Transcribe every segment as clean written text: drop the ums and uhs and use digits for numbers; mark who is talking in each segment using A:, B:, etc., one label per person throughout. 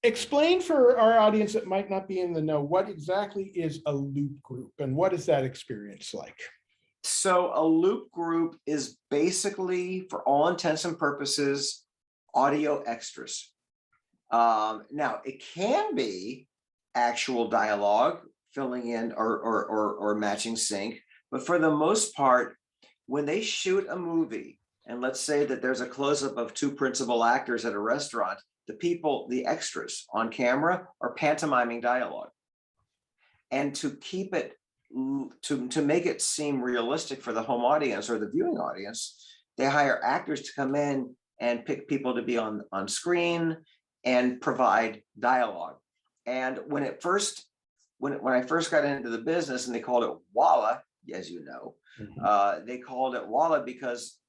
A: Explain for our audience that might not be in the know, what exactly is a loop group and what is that experience like?
B: So a loop group is basically, for all intents and purposes, audio extras. Now, it can be actual dialogue filling in or matching sync, but for the most part, when they shoot a movie, and let's say that there's a close-up of two principal actors at a restaurant, the extras on camera are pantomiming dialogue. And to keep it, to make it seem realistic for the home audience or the viewing audience, they hire actors to come in and pick people to be on screen and provide dialogue. And when I first got into the business, and they called it Walla, as you know, they called it Walla because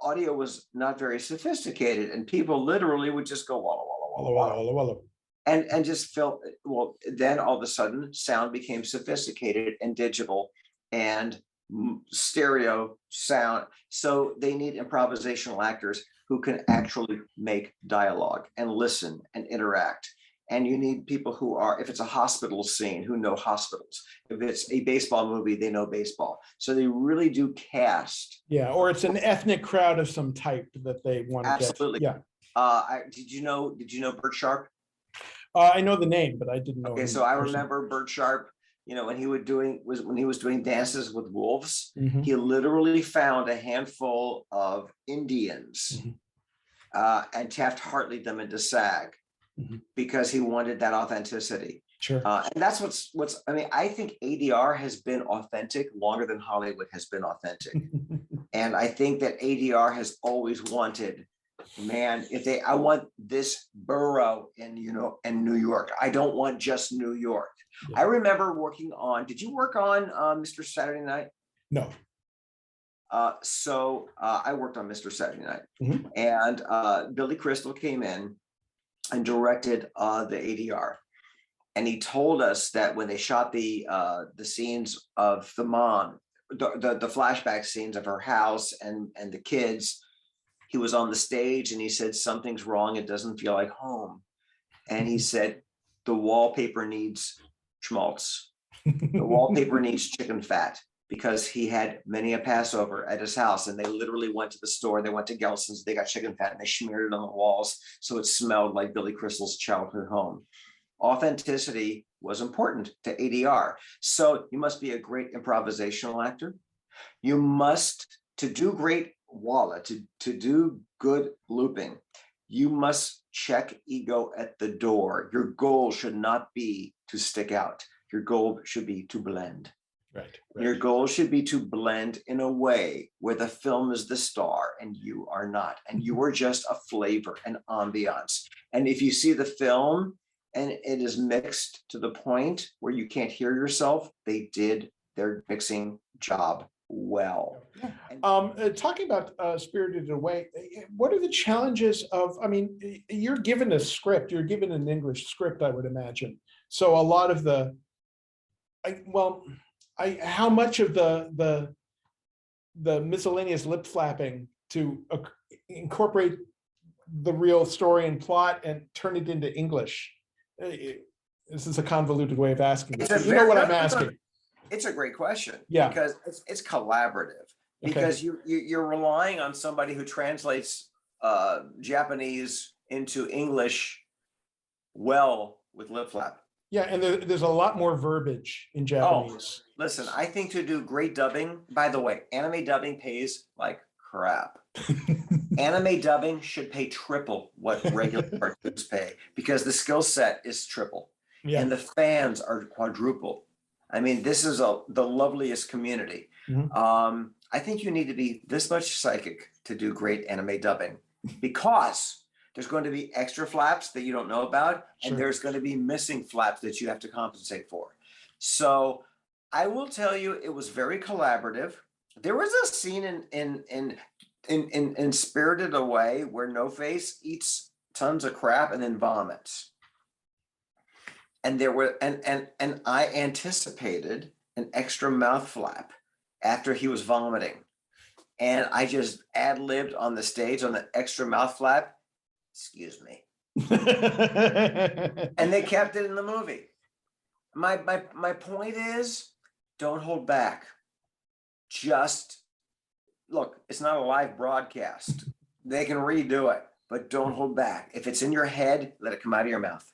B: audio was not very sophisticated, and people literally would just go Walla Walla Walla Walla,
A: Walla, walla.
B: and just felt, well, then all of a sudden sound became sophisticated and digital and stereo sound. So they need improvisational actors who can actually make dialogue and listen and interact. And you need people who are, if it's a hospital scene, who know hospitals. If it's a baseball movie, they know baseball. So they really do cast.
A: Yeah, or it's an ethnic crowd of some type that they want to get.
B: Absolutely.
A: Yeah.
B: Did you know Bert Sharp?
A: I know the name, but I didn't know.
B: Okay, so I remember Bert Sharp, when he was doing Dances with Wolves, he literally found a handful of Indians and Taft-Hartley'd them into SAG because he wanted that authenticity.
A: Sure.
B: And that's what's, I mean, I think ADR has been authentic longer than Hollywood has been authentic. And I think that ADR has always wanted, man, I want this borough in New York. I don't want just New York. Yeah. I remember working on, did you work on Mr. Saturday Night?
A: No.
B: So I worked on Mr. Saturday Night, and Billy Crystal came in and directed the ADR. And he told us that when they shot the scenes of the mom, the flashback scenes of her house and the kids, he was on the stage and he said, something's wrong. It doesn't feel like home. And he said, the wallpaper needs schmaltz. The wallpaper needs chicken fat, because he had many a Passover at his house, and they literally went to the store. They went to Gelson's, they got chicken fat and they smeared it on the walls. So it smelled like Billy Crystal's childhood home. Authenticity was important to ADR. So you must be a great improvisational actor. You must, to do great Walla, to do good looping, you must check ego at the door. Your goal should not be to stick out. Your goal should be to blend.
A: Right.
B: Your goal should be to blend in a way where the film is the star and you are not, and you are just a flavor and ambiance. And if you see the film and it is mixed to the point where you can't hear yourself, they did their mixing job well.
A: Talking about Spirited Away, what are the challenges of, I mean, you're given a script, you're given an English script, I would imagine. So a lot of how much of the miscellaneous lip flapping to incorporate the real story and plot and turn it into English? This is a convoluted way of asking this. You know what I'm asking.
B: It's a great question.
A: Yeah,
B: because it's collaborative. Because you're relying on somebody who translates Japanese into English well with lip flap.
A: Yeah, and there's a lot more verbiage in Japanese.
B: Oh, listen, I think to do great dubbing, by the way, anime dubbing pays like crap. Anime dubbing should pay triple what regular cartoons pay, because the skill set is triple, and the fans are quadruple. I mean, this is the loveliest community. I think you need to be this much psychic to do great anime dubbing, because there's going to be extra flaps that you don't know about, and there's going to be missing flaps that you have to compensate for. So I will tell you, it was very collaborative. There was a scene in Spirited Away where No Face eats tons of crap and then vomits. And there were and I anticipated an extra mouth flap after he was vomiting, and I just ad-libbed on the stage on the extra mouth flap. Excuse me, And they kept it in the movie. My point is, don't hold back. Just look, it's not a live broadcast. They can redo it, but don't hold back. If it's in your head, let it come out of your mouth.